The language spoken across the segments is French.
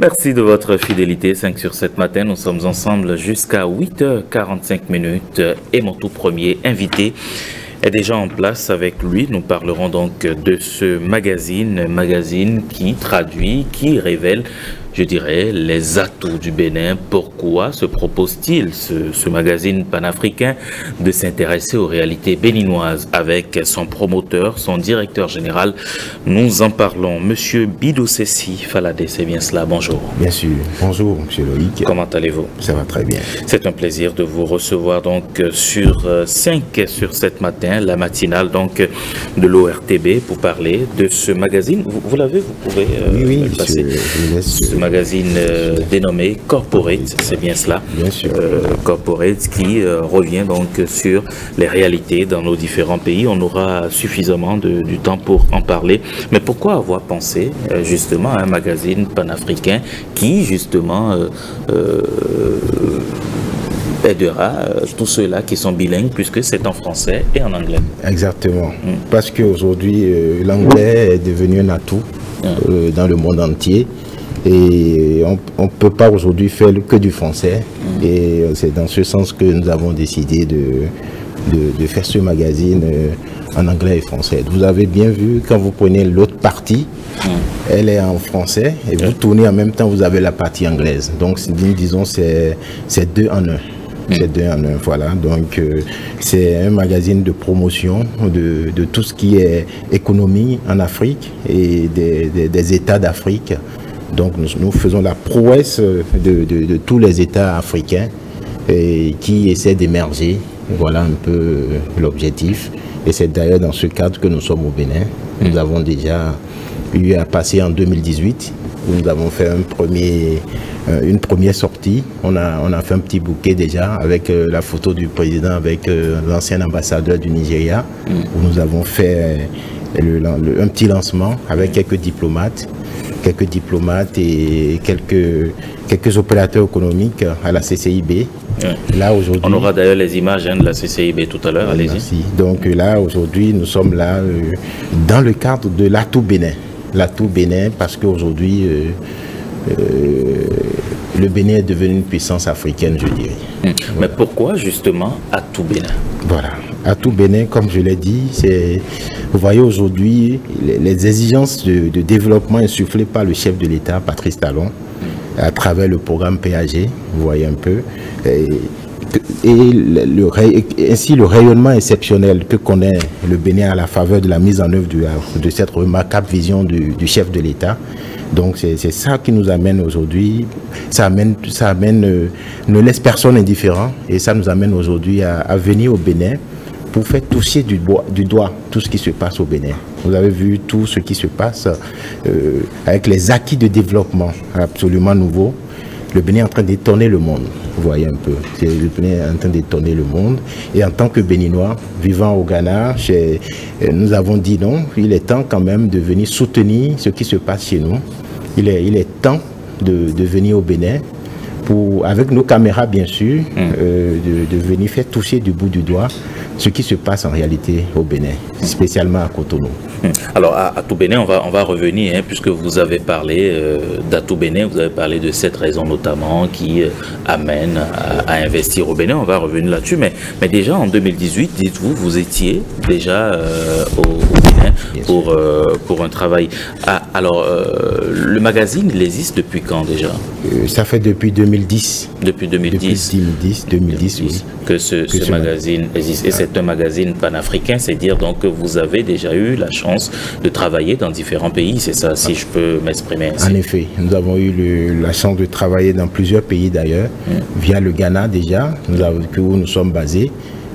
Merci de votre fidélité. 5 sur 7 matin, nous sommes ensemble jusqu'à 8h45 et mon tout premier invité est déjà en place. Avec lui, nous parlerons donc de ce magazine qui traduit, qui révèle, je dirais, les atouts du Bénin. Pourquoi se propose-t-il, ce magazine panafricain, de s'intéresser aux réalités béninoises avec son promoteur, son directeur général? Nous en parlons. Monsieur Bidosessi Falade, c'est bien cela, bonjour. Bien sûr, bonjour Monsieur Loïc. Comment allez-vous? Ça va très bien. C'est un plaisir de vous recevoir donc sur 5 sur 7 matin, la matinale donc de l'ORTB, pour parler de ce magazine. Vous l'avez, vous pouvez oui, passer. Ce magazine dénommé Corporate, c'est bien cela. Bien sûr. Corporate qui revient donc sur les réalités dans nos différents pays. On aura suffisamment du temps pour en parler. Mais pourquoi avoir pensé justement à un magazine panafricain qui justement aidera tous ceux-là qui sont bilingues, puisque c'est en français et en anglais? Exactement. Parce qu'aujourd'hui, l'anglais est devenu un atout dans le monde entier. Et on ne peut pas aujourd'hui faire que du français. Et c'est dans ce sens que nous avons décidé de faire ce magazine en anglais et français. Vous avez bien vu, quand vous prenez l'autre partie, elle est en français, et vous tournez en même temps, vous avez la partie anglaise. Donc, nous disons, c'est 2 en 1. C'est 2 en 1, voilà. Donc, c'est un magazine de promotion de tout ce qui est économie en Afrique et des États d'Afrique. Donc, nous faisons la prouesse de tous les États africains qui essaient d'émerger. Voilà un peu l'objectif. Et c'est d'ailleurs dans ce cadre que nous sommes au Bénin. Nous avons déjà eu à passer en 2018, où nous avons fait une première sortie. On a fait un petit bouquet déjà avec la photo du président, avec l'ancien ambassadeur du Nigeria, où nous avons fait un petit lancement avec quelques diplomates et quelques opérateurs économiques à la CCIB. Là, aujourd'hui, on aura d'ailleurs les images de la CCIB tout à l'heure. Allez-y. Donc là, aujourd'hui, nous sommes là dans le cadre de l'atout Bénin. L'atout Bénin, parce qu'aujourd'hui, le Bénin est devenu une puissance africaine, je dirais. Mais pourquoi justement atout Bénin? Voilà. Atout Bénin, comme je l'ai dit, vous voyez aujourd'hui les exigences de développement insufflées par le chef de l'État, Patrice Talon, à travers le programme PAG, vous voyez un peu, ainsi le rayonnement exceptionnel que connaît le Bénin à la faveur de la mise en œuvre de cette remarquable vision du chef de l'État. Donc c'est ça qui nous amène aujourd'hui, ça ne laisse personne indifférent, et ça nous amène aujourd'hui à venir au Bénin pour faire toucher du doigt tout ce qui se passe au Bénin. Vous avez vu tout ce qui se passe avec les acquis de développement absolument nouveaux. Le Bénin est en train d'étonner le monde, vous voyez un peu. Le Bénin est en train d'étonner le monde. Et en tant que Béninois, vivant au Ghana, nous avons dit non, il est temps quand même de venir soutenir ce qui se passe chez nous. Il est temps de venir au Bénin, avec nos caméras bien sûr, de venir faire toucher du bout du doigt ce qui se passe en réalité au Bénin, spécialement à Cotonou. Alors à Atout Bénin, on va revenir, puisque vous avez parlé d'Atout Bénin, vous avez parlé de cette raison notamment qui amène à investir au Bénin. On va revenir là-dessus, mais déjà en 2018, dites-vous, vous étiez déjà au Bénin pour un travail. Alors le magazine, il existe depuis quand déjà? Ça fait depuis 2010. Depuis 2010. Depuis 2010, oui. Que ce magazine existe. Et c'est un magazine panafricain, c'est dire donc que vous avez déjà eu la chance de travailler dans différents pays, c'est ça, si je peux m'exprimer ainsi. En effet, nous avons eu la chance de travailler dans plusieurs pays d'ailleurs, via le Ghana déjà, où nous sommes basés,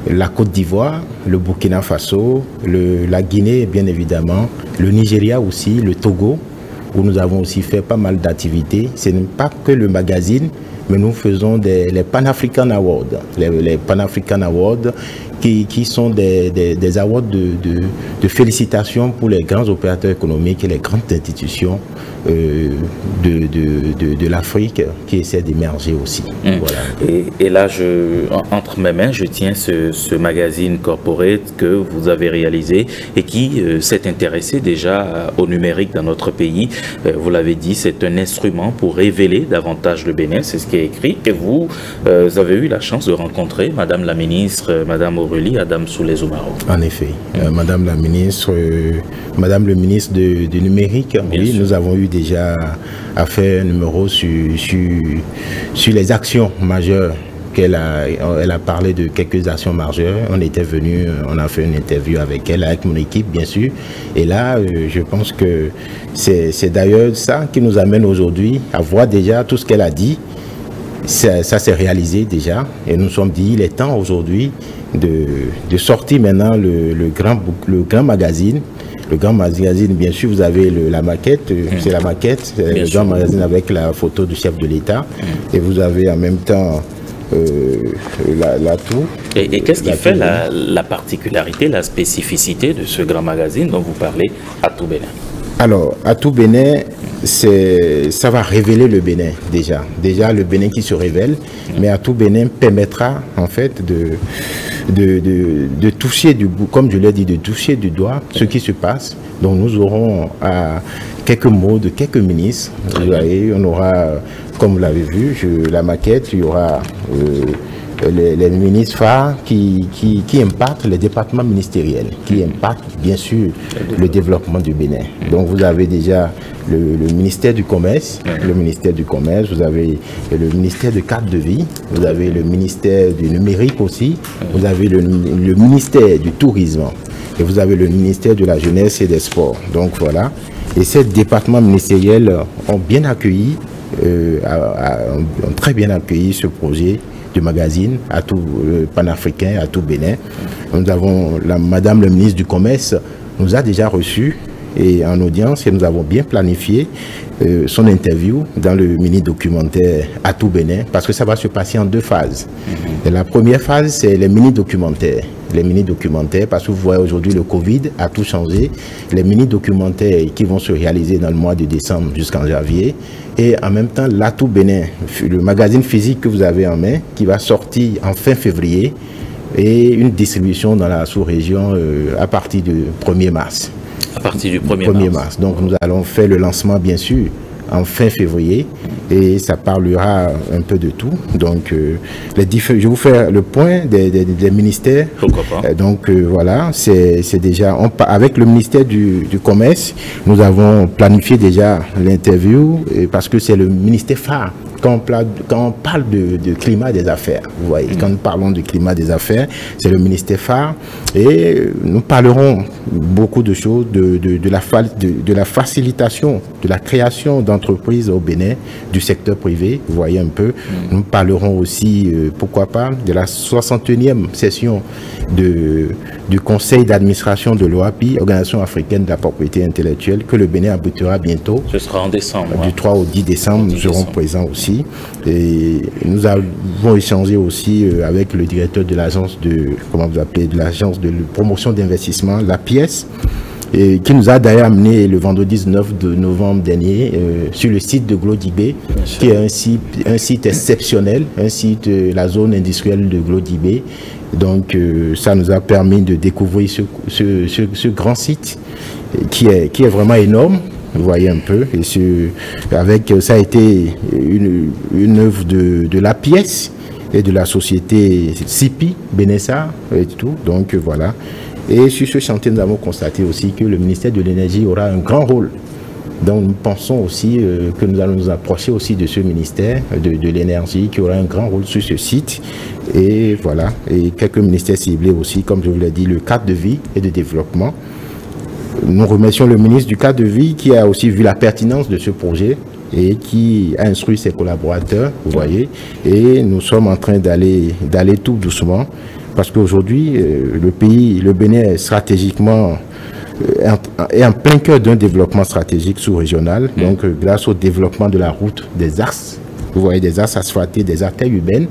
la Côte d'Ivoire, le Burkina Faso, la Guinée bien évidemment, le Nigeria aussi, le Togo, où nous avons aussi fait pas mal d'activités. Ce n'est pas que le magazine, mais nous faisons les Pan African Awards. Les Pan African Awards qui sont des awards de félicitations pour les grands opérateurs économiques et les grandes institutions de l'Afrique qui essaient d'émerger aussi. Voilà. Et là, entre mes mains, je tiens ce magazine corporate que vous avez réalisé et qui s'est intéressé déjà au numérique dans notre pays. Vous l'avez dit, c'est un instrument pour révéler davantage le Bénin, c'est ce qui est écrit. Et vous avez eu la chance de rencontrer Madame la ministre, Madame Aurélie Adamsoulé-Zoumaro. En effet, Madame la ministre, Madame le ministre du numérique, oui, nous avons eu déjà à faire un numéro sur les actions majeures elle a parlé de quelques actions majeures. On était venu, on a fait une interview avec elle, avec mon équipe bien sûr. Et là, je pense que c'est d'ailleurs ça qui nous amène aujourd'hui à voir déjà tout ce qu'elle a dit. Ça s'est réalisé déjà. Et nous nous sommes dit, il est temps aujourd'hui de sortir maintenant le grand magazine. Le grand magazine, bien sûr, vous avez la maquette, c'est la maquette, le grand magazine avec la photo du chef de l'État. Et vous avez en même temps l'atout. Et qu'est-ce qui fait la particularité, la spécificité de ce grand magazine dont vous parlez, Atout Bénin? Alors, Atout Bénin, ça va révéler le Bénin déjà. Déjà le Bénin qui se révèle, mais Atout Bénin permettra en fait de toucher du bout, comme je l'ai dit, de toucher du doigt ce qui se passe. Donc nous aurons quelques mots de quelques ministres. Vous voyez, on aura, comme vous l'avez vu, la maquette, il y aura les ministres phares qui impactent les départements ministériels, qui impactent bien sûr le développement du Bénin. Donc vous avez déjà le ministère du Commerce, vous avez le ministère de cadre de vie, vous avez le ministère du numérique aussi, vous avez le ministère du tourisme et vous avez le ministère de la jeunesse et des sports. Donc voilà. Et ces départements ministériels ont bien accueilli, ont très bien accueilli ce projet du magazine Atout panafricain, Atout Bénin. Nous avons Madame le ministre du Commerce nous a déjà reçus et en audience et nous avons bien planifié son interview dans le mini-documentaire Atout Bénin parce que ça va se passer en deux phases. Et la première phase, c'est les mini-documentaires. Les mini-documentaires, parce que vous voyez aujourd'hui le Covid a tout changé. Les mini-documentaires qui vont se réaliser dans le mois de décembre jusqu'en janvier. Et en même temps, l'Atout Bénin, le magazine physique que vous avez en main, qui va sortir en fin février et une distribution dans la sous-région à partir du 1er mars. À partir du 1er mars. Donc nous allons faire le lancement bien sûr en fin février et ça parlera un peu de tout. Donc je vais vous faire le point des ministères. Pourquoi pas. Donc voilà, c'est déjà avec le ministère du Commerce, nous avons planifié déjà l'interview parce que c'est le ministère phare. Quand on parle de climat des affaires, vous voyez, quand nous parlons du climat des affaires, c'est le ministère phare et nous parlerons beaucoup de choses, de la facilitation, de la création d'entreprises au Bénin, du secteur privé, vous voyez un peu. Nous parlerons aussi, pourquoi pas, de la 61e session du conseil d'administration de l'OAPI, Organisation africaine de la propriété intellectuelle, que le Bénin aboutira bientôt. Ce sera en décembre. Du 3 au 10 décembre, nous serons présents aussi. Et nous avons échangé aussi avec le directeur de l'agence de promotion d'investissement, la pièce, et qui nous a d'ailleurs amené le vendredi 19 de novembre dernier sur le site de Glodibé, qui est un site exceptionnel, un site de la zone industrielle de Glodibé. Donc ça nous a permis de découvrir ce grand site qui est vraiment énorme. Vous voyez un peu, et ça a été une œuvre de la pièce et de la société CIPI, Benessa et tout. Donc voilà. Et sur ce chantier, nous avons constaté aussi que le ministère de l'Énergie aura un grand rôle. Donc nous pensons aussi que nous allons nous approcher aussi de ce ministère de l'Énergie qui aura un grand rôle sur ce site. Et voilà. Et quelques ministères ciblés aussi, comme je vous l'ai dit, le cadre de vie et de développement. Nous remercions le ministre du cadre de vie qui a aussi vu la pertinence de ce projet et qui a instruit ses collaborateurs, vous voyez. Et nous sommes en train d'aller tout doucement parce qu'aujourd'hui, le Bénin est stratégiquement est en plein cœur d'un développement stratégique sous-régional. Donc, grâce au développement de la route des axes, vous voyez, des axes asphaltés, des artères urbaines,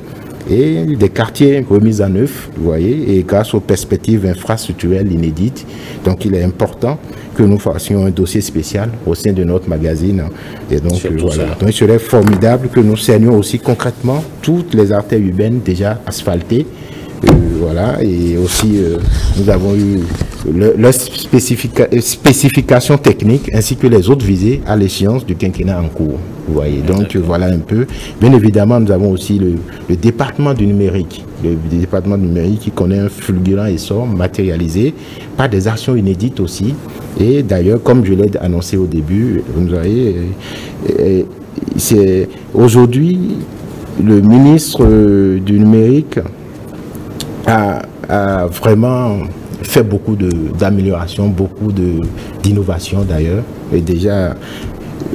et des quartiers remis en œuvre, vous voyez, et grâce aux perspectives infrastructurelles inédites. Donc il est important que nous fassions un dossier spécial au sein de notre magazine. Et donc voilà. Donc il serait formidable que nous cernions aussi concrètement toutes les artères urbaines déjà asphaltées. Voilà, et aussi nous avons eu leurs spécifications techniques ainsi que les autres visées à l'échéance du quinquennat en cours. Vous voyez, donc voilà un peu. Bien évidemment, nous avons aussi le département du numérique. Le département du numérique qui connaît un fulgurant essor matérialisé par des actions inédites aussi. Et d'ailleurs, comme je l'ai annoncé au début, vous voyez, c'est aujourd'hui le ministre du numérique a vraiment fait beaucoup d'améliorations, beaucoup d'innovations d'ailleurs. Et déjà,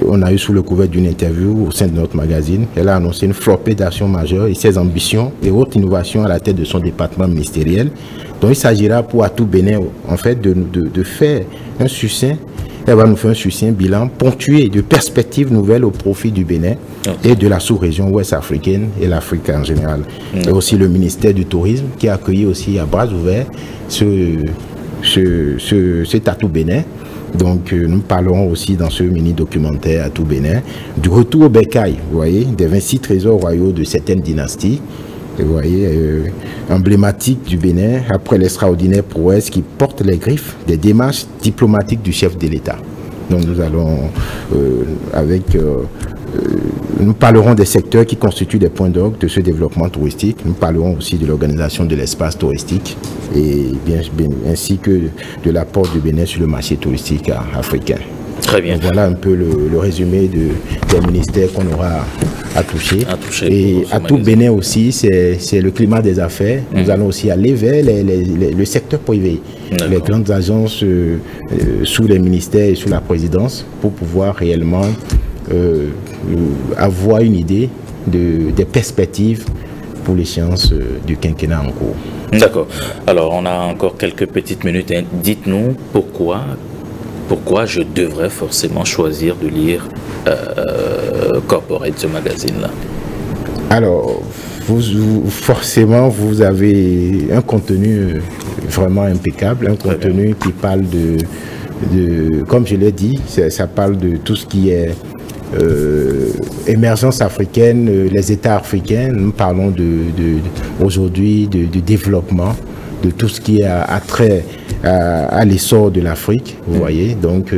on a eu sous le couvert d'une interview au sein de notre magazine, elle a annoncé une flopée d'actions majeures et ses ambitions et autres innovations à la tête de son département ministériel. Donc il s'agira pour Atout Bénin, en fait, de faire un succinct. Elle va nous faire un succinct bilan ponctué de perspectives nouvelles au profit du Bénin et de la sous-région ouest africaine et l'Afrique en général. Et aussi le ministère du Tourisme qui a accueilli aussi à bras ouverts cet Atout Bénin. Donc nous parlerons aussi dans ce mini-documentaire Atout Bénin du retour au bercail, vous voyez, des 26 trésors royaux de certaines dynasties. Et vous voyez, emblématique du Bénin, après l'extraordinaire prouesse qui porte les griffes des démarches diplomatiques du chef de l'État. Donc nous allons, nous parlerons des secteurs qui constituent des points d'orgue de ce développement touristique. Nous parlerons aussi de l'organisation de l'espace touristique et ainsi que de l'apport du Bénin sur le marché touristique africain. Très bien. Donc voilà un peu le résumé des ministères qu'on aura à toucher. Et Atout Bénin aussi, c'est le climat des affaires. Nous allons aussi aller vers le secteur privé, les grandes agences sous les ministères et sous la présidence pour pouvoir réellement avoir une idée des perspectives pour l'échéance du quinquennat en cours. D'accord. Alors, on a encore quelques petites minutes. Dites-nous pourquoi je devrais forcément choisir de lire Corporate, ce magazine-là. Alors, forcément, vous avez un contenu vraiment impeccable, un contenu qui parle de comme je l'ai dit, ça parle de tout ce qui est émergence africaine, les États africains. Nous parlons aujourd'hui du développement, de tout ce qui a trait à l'essor de l'Afrique, vous voyez. Donc,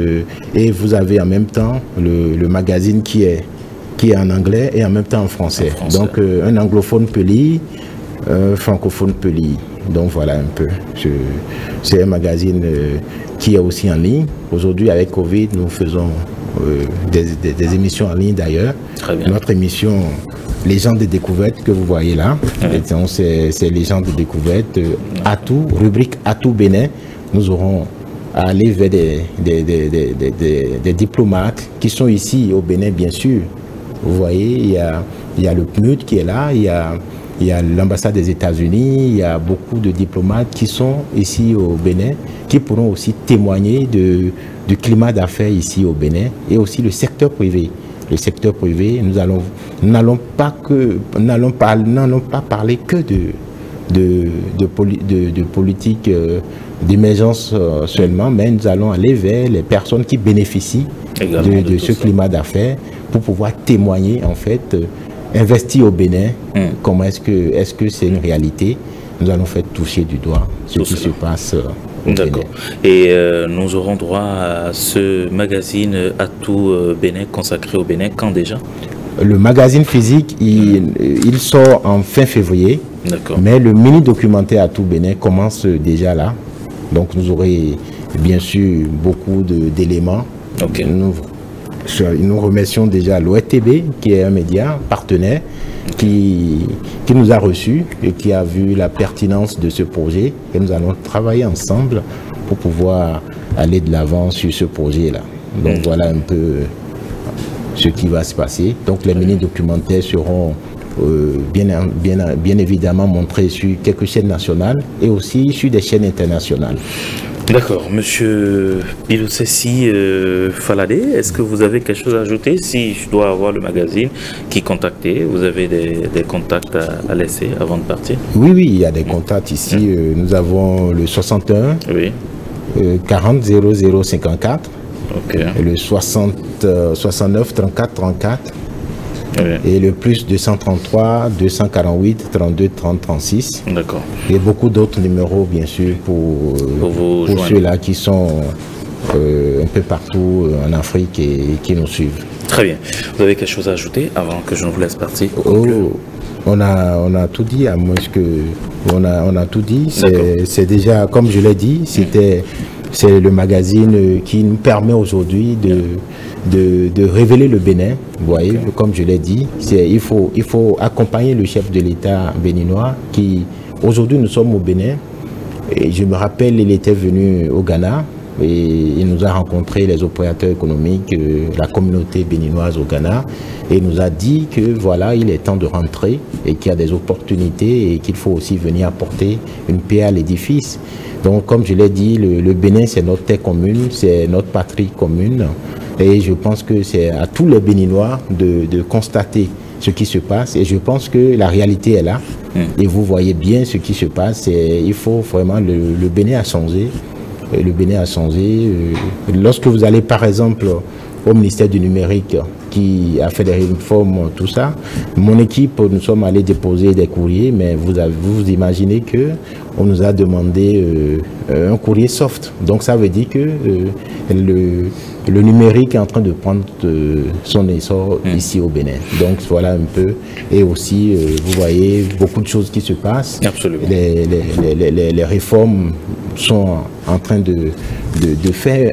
et vous avez en même temps le magazine qui est en anglais et en même temps en français. Donc, un anglophone peut lire, un francophone peut lire. Donc, voilà un peu. C'est un magazine qui est aussi en ligne. Aujourd'hui, avec Covid, nous faisons des émissions en ligne d'ailleurs. Notre émission Légendes de découverte que vous voyez là, c'est Légendes de découverte. Atout, rubrique Atout Bénin. Nous aurons à aller vers des diplomates qui sont ici au Bénin, bien sûr. Vous voyez, il y a le PNUD qui est là, il y a l'ambassade des États-Unis, il y a beaucoup de diplomates qui sont ici au Bénin, qui pourront aussi témoigner du climat d'affaires ici au Bénin et aussi le secteur privé. Le secteur privé, nous n'allons pas parler que de politique d'émergence seulement, mais nous allons aller vers les personnes qui bénéficient de ce climat d'affaires pour pouvoir témoigner, en fait, investir au Bénin. Comment est-ce que c'est une réalité? Nous allons faire toucher du doigt ce qui se passe au Bénin. Et nous aurons droit à ce magazine Atout Bénin consacré au Bénin quand déjà? Le magazine physique, il sort en fin février. Mais le mini-documentaire Atout Bénin commence déjà là. Donc nous aurons bien sûr beaucoup d'éléments. Nous remercions déjà l'ORTB, qui est un média partenaire, qui nous a reçus et qui a vu la pertinence de ce projet. Et nous allons travailler ensemble pour pouvoir aller de l'avant sur ce projet-là. Donc voilà un peu ce qui va se passer. Donc les mini-documentaires seront bien évidemment montrés sur quelques chaînes nationales et aussi sur des chaînes internationales. D'accord. Monsieur Bilousessi Falade, est-ce que vous avez quelque chose à ajouter? Si je dois avoir le magazine, qui contacter? Vous avez des contacts à laisser avant de partir? Oui, oui, il y a des contacts ici. Nous avons le 61 oui. 40 00 54, okay. Le 69 34 34. Oui. Et le plus 233 248 32 30 36. D'accord. Et beaucoup d'autres numéros, bien sûr, pour ceux-là qui sont un peu partout en Afrique et qui nous suivent. Très bien. Vous avez quelque chose à ajouter avant que je ne vous laisse partir? On a tout dit, à moins que on a tout dit. C'est déjà, comme je l'ai dit, c'est le magazine qui nous permet aujourd'hui de révéler le Bénin. Vous voyez, comme je l'ai dit, il faut accompagner le chef de l'État béninois qui, aujourd'hui, nous sommes au Bénin. Et je me rappelle, il était venu au Ghana et il nous a rencontré les opérateurs économiques, la communauté béninoise au Ghana, et il nous a dit que voilà, il est temps de rentrer et qu'il y a des opportunités et qu'il faut aussi venir apporter une pierre à l'édifice. Donc, comme je l'ai dit, le Bénin, c'est notre terre commune, c'est notre patrie commune. Et je pense que c'est à tous les Béninois de constater ce qui se passe. Et je pense que la réalité est là. Et vous voyez bien ce qui se passe. Il faut vraiment... Le Bénin a changé. Le Bénin a changé. Lorsque vous allez, par exemple, au ministère du numérique, qui a fait des réformes, tout ça, mon équipe, nous sommes allés déposer des courriers, mais vous imaginez que on nous a demandé un courrier soft. Donc ça veut dire que le numérique est en train de prendre son essor ici au Bénin. Donc voilà un peu. Et aussi, vous voyez beaucoup de choses qui se passent. Absolument. Les réformes sont en train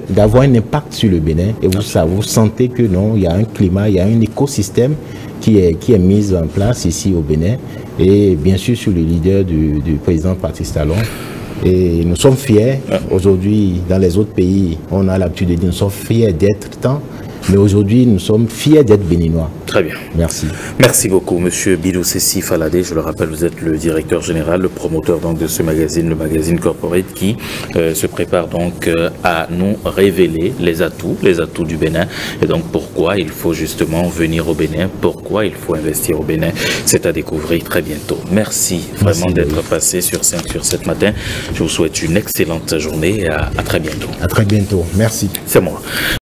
d'avoir un impact sur le Bénin. Et vous sentez que non, il y a un climat, il y a un écosystème qui est mis en place ici au Bénin. Et bien sûr sur le leader du président Patrice Talon. Et nous sommes fiers. Aujourd'hui, dans les autres pays, on a l'habitude de dire nous sommes fiers d'être tant. Mais aujourd'hui, nous sommes fiers d'être béninois. Très bien. Merci. Merci beaucoup, Monsieur Bilousessi Falade. Je le rappelle, vous êtes le directeur général, le promoteur donc de ce magazine, le magazine Corporate, qui se prépare donc à nous révéler les atouts du Bénin. Et donc, pourquoi il faut justement venir au Bénin, pourquoi il faut investir au Bénin. C'est à découvrir très bientôt. Merci vraiment d'être passé sur 5 sur 7 matin. Je vous souhaite une excellente journée et à très bientôt. À très bientôt. Merci. C'est moi.